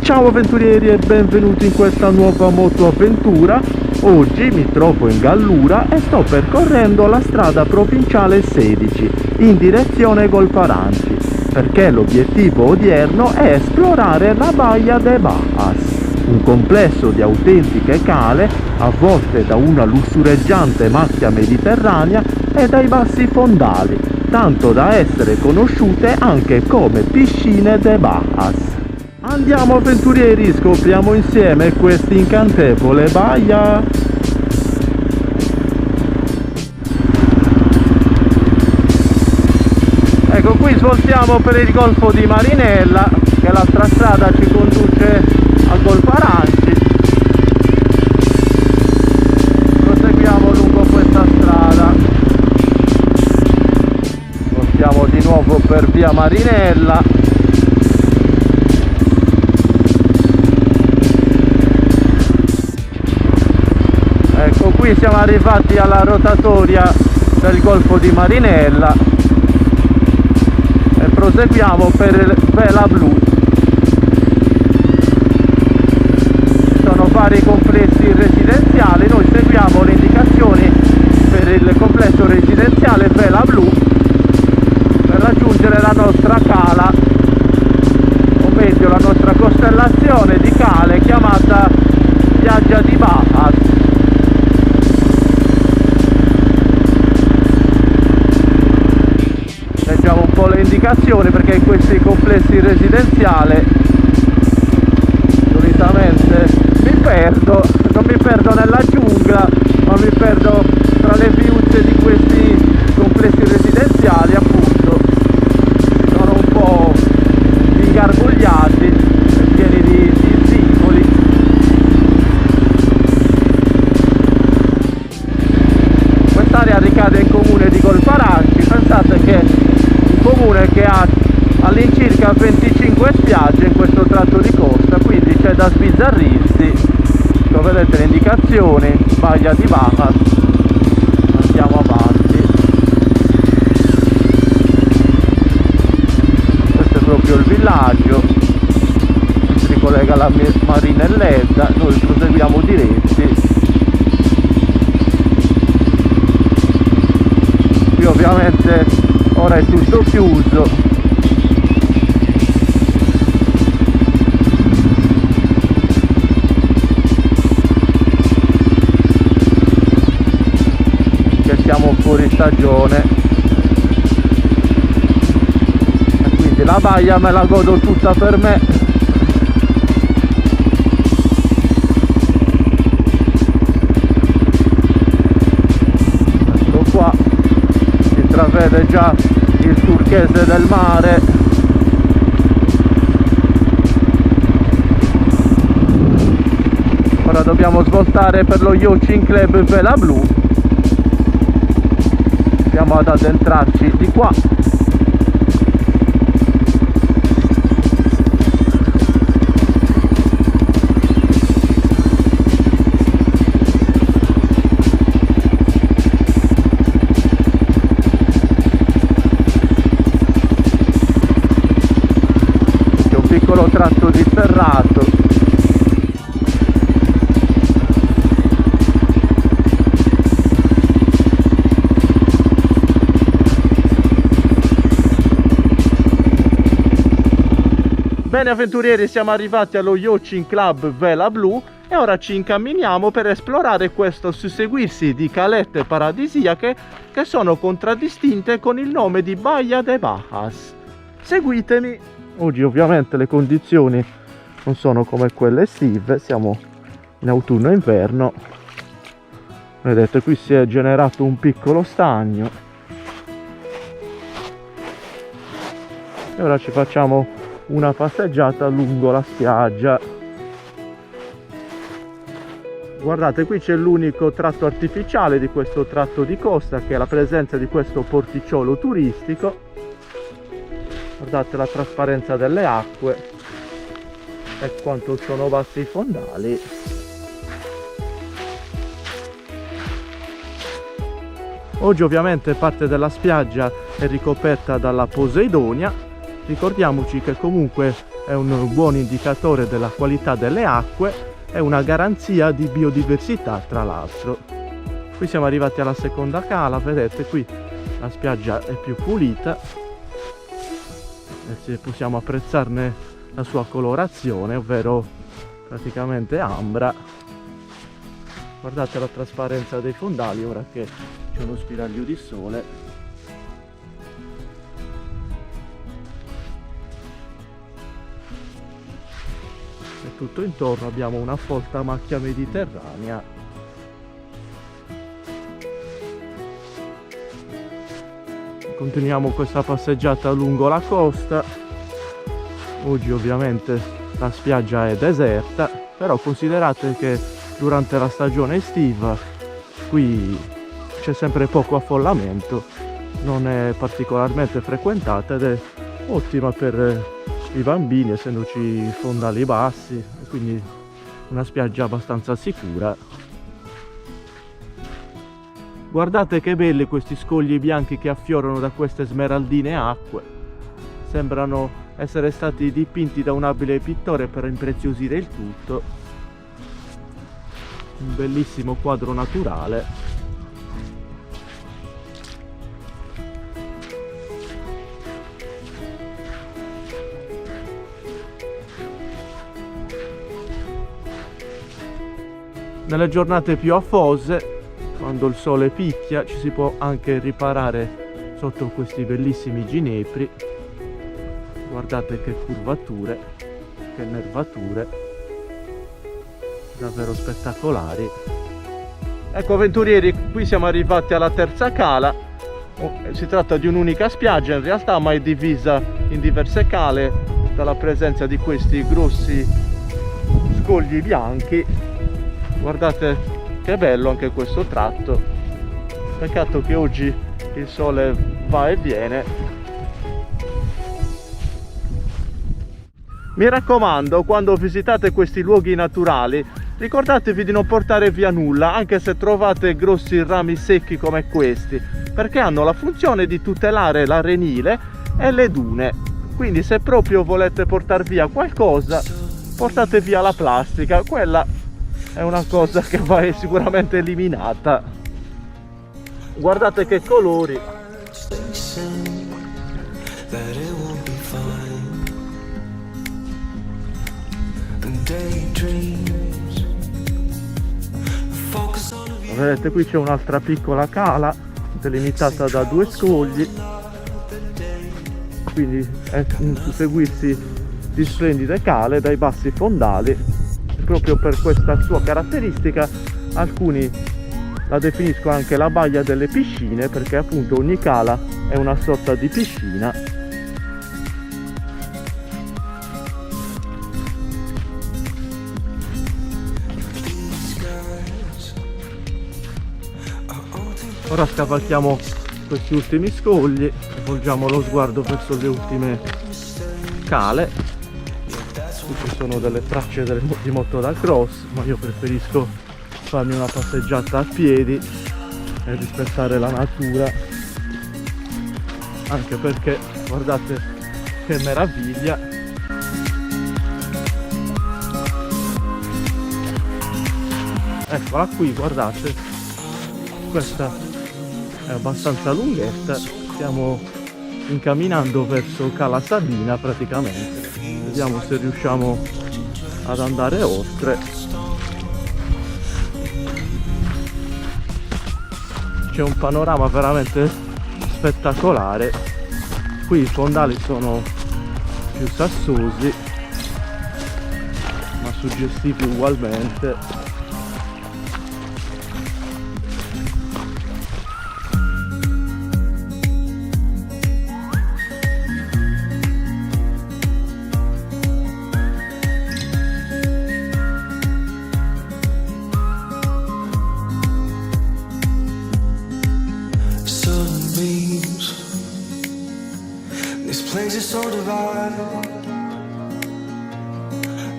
Ciao avventurieri e benvenuti in questa nuova motoavventura. Oggi mi trovo in Gallura e sto percorrendo la strada provinciale 16 in direzione Golparanci, perché l'obiettivo odierno è esplorare la baia de Bajas, un complesso di autentiche cale avvolte da una lussureggiante macchia mediterranea e dai bassi fondali, tanto da essere conosciute anche come piscine de Bajas. Andiamo avventurieri, scopriamo insieme questa incantevole baia. Ecco, qui svoltiamo per il golfo di Marinella, che l'altra strada ci conduce a Golparanci. Proseguiamo lungo questa strada. Svoltiamo di nuovo per via Marinella. Ecco, qui siamo arrivati alla rotatoria del golfo di Marinella e proseguiamo per Vela Blu. Ci sono vari complessi residenziali, noi seguiamo le indicazioni per il complesso residenziale Vela Blu per raggiungere la nostra cala, o meglio la nostra costellazione di cale chiamata Viaggia di Bajas. Leggiamo un po' le indicazioni, perché in questi complessi residenziali solitamente non mi perdo nella giungla, ma mi perdo tra le viuzze di questi complessi residenziali, appunto. Sono un po' ingarbugliati e pieni di singoli. Quest'area ricade in comune di Golparanci. Pensate che comune che ha all'incirca 25 spiagge in questo tratto di costa, quindi c'è da sbizzarrirsi. Come vedete le indicazioni, baia di Bajas. Andiamo avanti. Questo è proprio il villaggio, si collega alla Marinelletta. Noi proseguiamo diretti. Qui ovviamente ora è tutto chiuso. Che siamo fuori stagione e quindi la baia me la godo tutta per me. Ecco qua, si intravede già il turchese del mare. Ora dobbiamo svoltare per lo Yachting Club Vela Blu. Andiamo ad addentrarci di qua. Piccolo tratto di sterrato. Bene avventurieri, siamo arrivati allo Yachting Club Vela Blu e ora ci incamminiamo per esplorare questo susseguirsi di calette paradisiache che sono contraddistinte con il nome di Baia de Bajas. Seguitemi. Oggi ovviamente le condizioni non sono come quelle estive, siamo in autunno e inverno. Vedete, qui si è generato un piccolo stagno e ora ci facciamo una passeggiata lungo la spiaggia. Guardate, qui c'è l'unico tratto artificiale di questo tratto di costa, che è la presenza di questo porticciolo turistico. Guardate la trasparenza delle acque e quanto sono bassi i fondali. Oggi ovviamente parte della spiaggia è ricoperta dalla Poseidonia. Ricordiamoci che comunque è un buon indicatore della qualità delle acque e una garanzia di biodiversità, tra l'altro. Qui siamo arrivati alla seconda cala, vedete qui la spiaggia è più pulita e possiamo apprezzarne la sua colorazione, ovvero praticamente ambra. Guardate la trasparenza dei fondali ora che c'è uno spiraglio di sole. E tutto intorno abbiamo una folta macchia mediterranea. Continuiamo questa passeggiata lungo la costa. Oggi ovviamente la spiaggia è deserta, però considerate che durante la stagione estiva qui c'è sempre poco affollamento, non è particolarmente frequentata ed è ottima per i bambini, essendoci fondali bassi, quindi una spiaggia abbastanza sicura. Guardate che belli questi scogli bianchi che affiorano da queste smeraldine acque. Sembrano essere stati dipinti da un abile pittore per impreziosire il tutto. Un bellissimo quadro naturale. Nelle giornate più affose, quando il sole picchia, ci si può anche riparare sotto questi bellissimi ginepri. Guardate che curvature, che nervature, davvero spettacolari. Ecco avventurieri, qui siamo arrivati alla terza cala. Si tratta di un'unica spiaggia in realtà, ma è divisa in diverse cale dalla presenza di questi grossi scogli bianchi. Guardate che bello anche questo tratto. Peccato che oggi il sole va e viene. Mi raccomando, quando visitate questi luoghi naturali, ricordatevi di non portare via nulla, anche se trovate grossi rami secchi come questi, perché hanno la funzione di tutelare l'arenile e le dune. Quindi se proprio volete portare via qualcosa, portate via la plastica, quella è una cosa che va sicuramente eliminata. Guardate che colori. Vedete qui c'è un'altra piccola cala delimitata da due scogli, quindi è un susseguirsi di splendide cale dai bassi fondali. Proprio per questa sua caratteristica alcuni la definiscono anche la baia delle piscine, perché appunto ogni cala è una sorta di piscina. Ora scavalchiamo questi ultimi scogli, volgiamo lo sguardo verso le ultime cale. Qui ci sono delle tracce di moto da cross, ma io preferisco farmi una passeggiata a piedi e rispettare la natura, anche perché guardate che meraviglia. Eccola qui, guardate, questa è abbastanza lunghetta, stiamo incamminando verso Cala Sabina praticamente. Vediamo se riusciamo ad andare oltre. C'è un panorama veramente spettacolare. Qui i fondali sono più sassosi, ma suggestivi ugualmente. Place is so divided.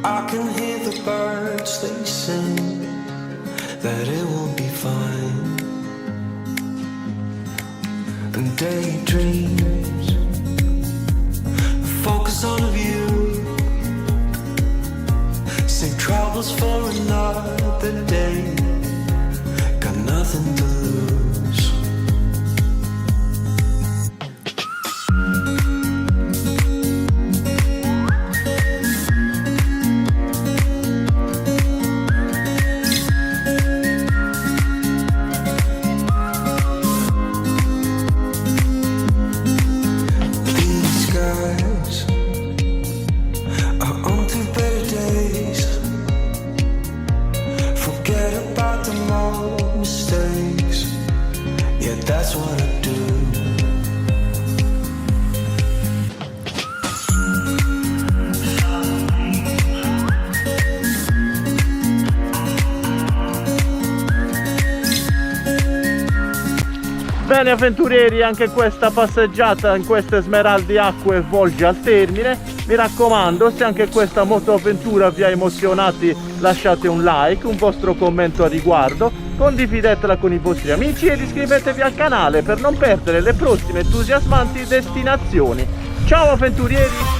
I can hear the birds, they sing that it will be fine. daydreams. Focus on a view. Save troubles for another day. Got nothing to lose. That's what I do. Bene avventurieri, anche questa passeggiata in queste smeraldi acque volge al termine. Mi raccomando, se anche questa motoavventura vi ha emozionati, lasciate un like, un vostro commento a riguardo, condividetela con i vostri amici ed iscrivetevi al canale per non perdere le prossime entusiasmanti destinazioni. Ciao avventurieri!